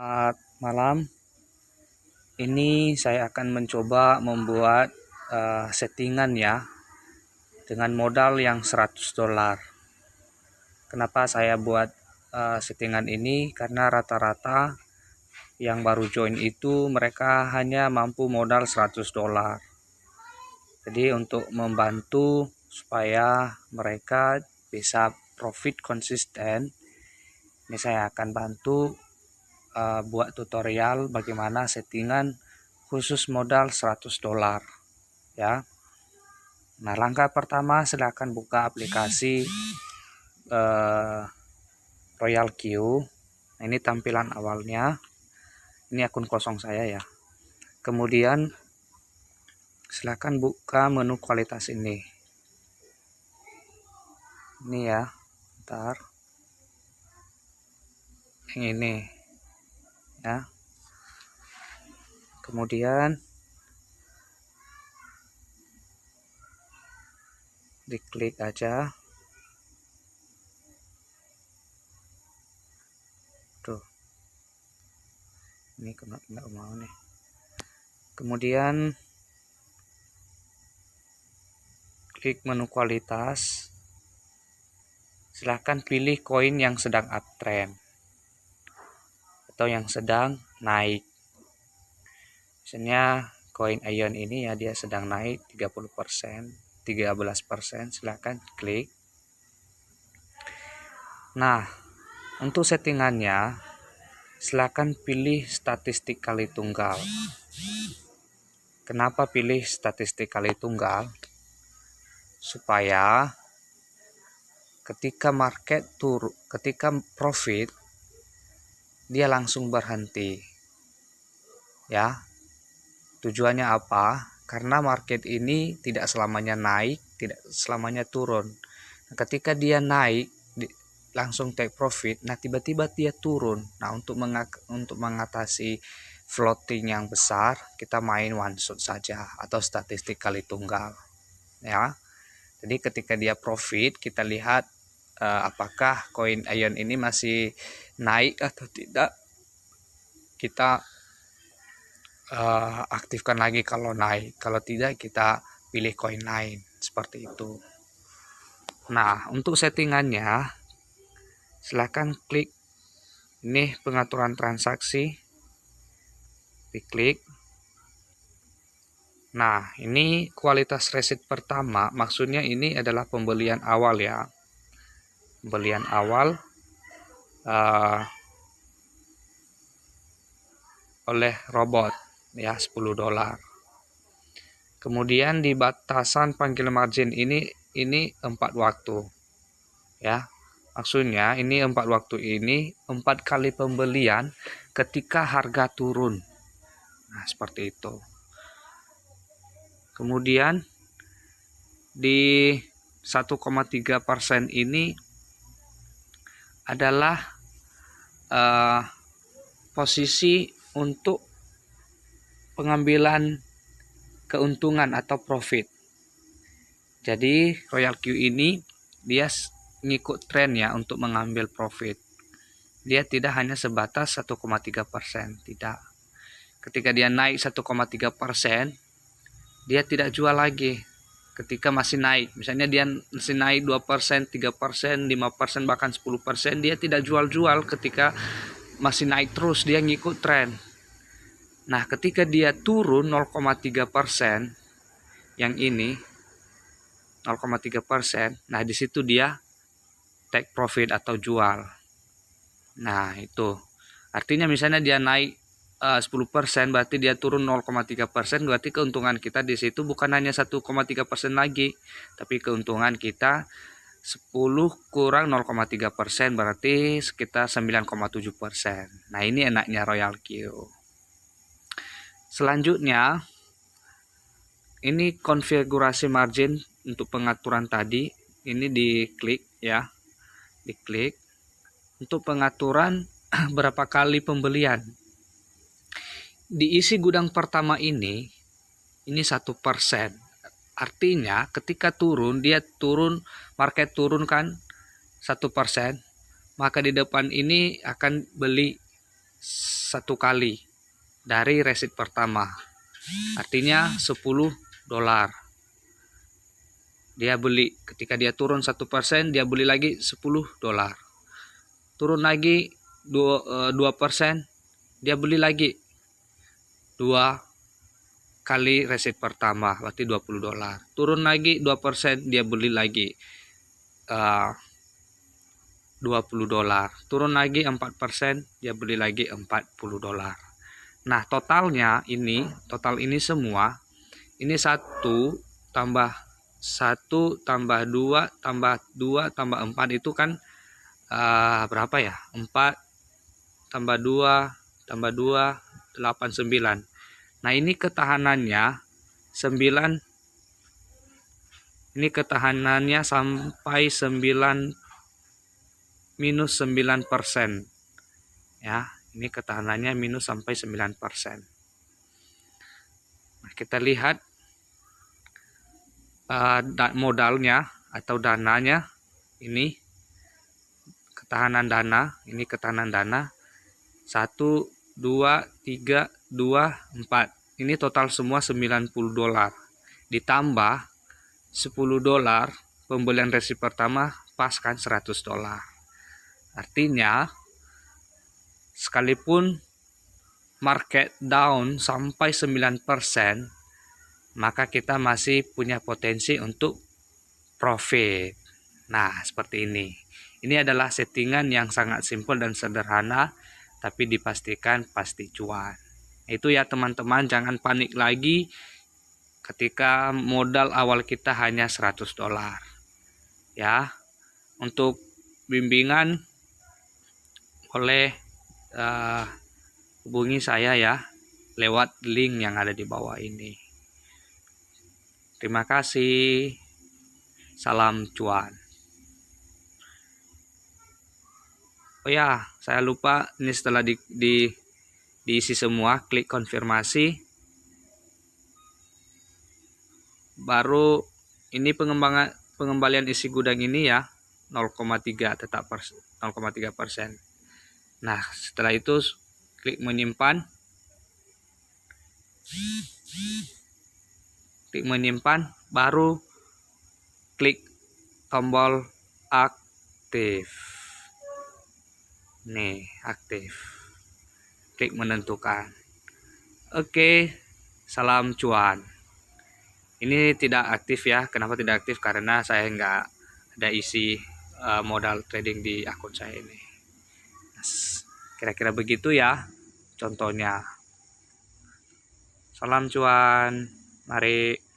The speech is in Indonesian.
Selamat malam. Ini saya akan mencoba membuat settingan ya dengan modal yang $100. Kenapa saya buat settingan ini? Karena rata-rata yang baru join itu mereka hanya mampu modal $100. Jadi untuk membantu supaya mereka bisa profit konsisten, ini saya akan bantu buat tutorial bagaimana settingan khusus modal $100 ya. Nah, langkah pertama silakan buka aplikasi Royal Q. Nah, ini tampilan awalnya. Ini akun kosong saya ya. Kemudian silakan buka menu kualitas ini. Ini ya. Ntar yang ini ya. Kemudian diklik aja. Tuh. Ini nggak mau nih. Kemudian klik menu kualitas. Silahkan pilih koin yang sedang uptrend atau yang sedang naik. Misalnya koin Ion ini ya, dia sedang naik 30%, 13%, silahkan klik. Nah, untuk settingannya silahkan pilih statistik kali tunggal. Kenapa pilih statistik kali tunggal? Supaya ketika market turun, ketika profit, dia langsung berhenti. Ya. Tujuannya apa? Karena market ini tidak selamanya naik, tidak selamanya turun. Nah, ketika dia naik, langsung take profit. Nah, tiba-tiba dia turun. Nah, untuk mengatasi floating yang besar, kita main one shot saja atau statistik kali tunggal. Ya. Jadi ketika dia profit, kita lihat apakah koin Ion ini masih naik atau tidak. Kita aktifkan lagi kalau naik. Kalau tidak, kita pilih koin lain. Seperti itu. Nah, untuk settingannya, silahkan klik ini pengaturan transaksi. Diklik. Nah, ini kualitas resit pertama. Maksudnya ini adalah pembelian awal ya. Pembelian awal oleh robot ya, $10. Kemudian di batasan panggil margin ini 4 waktu ya. Maksudnya ini 4 waktu ini 4 kali pembelian ketika harga turun. Nah, seperti itu. Kemudian di 1,3% ini adalah posisi untuk pengambilan keuntungan atau profit. Jadi Royal Q ini dia ngikut tren ya untuk mengambil profit. Dia tidak hanya sebatas 1,3%, tidak. Ketika dia naik 1,3%, dia tidak jual lagi. Ketika masih naik, misalnya dia masih naik 2%, 3%, 5%, bahkan 10%, dia tidak jual-jual. Ketika masih naik terus, dia ngikut tren. Nah, ketika dia turun 0,3%, yang ini 0,3%, nah di situ dia take profit atau jual. Nah, itu artinya misalnya dia naik 10%, berarti dia turun 0,3%, berarti keuntungan kita di situ bukan hanya 1,3% lagi, tapi keuntungan kita 10 kurang 0,3%, berarti sekitar 9,7%. Nah, ini enaknya Royal Q. Selanjutnya, ini konfigurasi margin untuk pengaturan tadi, ini diklik ya, diklik untuk pengaturan berapa kali pembelian. Diisi gudang pertama ini 1%. Artinya ketika turun, dia turun, market turun kan 1%, maka di depan ini akan beli 1 kali dari resit pertama. Artinya 10 dolar. Dia beli, ketika dia turun 1%, dia beli lagi 10 dolar. Turun lagi 2%, dia beli lagi 2 kali resit pertama, berarti 20 dolar. Turun lagi 2%, dia beli lagi 20 dolar. Turun lagi 4%, dia beli lagi 40 dolar. Nah, total ini semua, ini 1 tambah 1 tambah 2 tambah 2 tambah 4 itu kan berapa ya? 4 tambah 2 tambah 2 8 9. Nah, ini ketahanannya 9. Ini ketahanannya sampai 9 minus 9%. Ya, ini ketahanannya minus sampai 9%. Nah, kita lihat modalnya atau dananya, ini ketahanan dana, 1 2 3 2 4. Ini total semua 90 dolar. Ditambah 10 dolar pembelian resit pertama, pas kan 100 dolar. Artinya sekalipun market down sampai 9%, maka kita masih punya potensi untuk profit. Nah, seperti ini. Ini adalah settingan yang sangat simpel dan sederhana, tapi dipastikan pasti cuan. Itu ya teman-teman, jangan panik lagi ketika modal awal kita hanya 100 dolar. Ya, untuk bimbingan boleh hubungi saya ya lewat link yang ada di bawah ini. Terima kasih. Salam cuan. Oh ya, saya lupa, ini setelah diisi semua, klik konfirmasi. Baru ini pengembalian isi gudang ini ya 0,3 tetap 0,3%. Nah, setelah itu klik menyimpan. Klik menyimpan, baru klik tombol aktif. Nih, aktif. Klik menentukan. Oke, salam cuan. Ini tidak aktif ya. Kenapa tidak aktif? Karena saya nggak ada isi modal trading di akun saya ini. Kira-kira begitu ya contohnya. Salam cuan. Mari.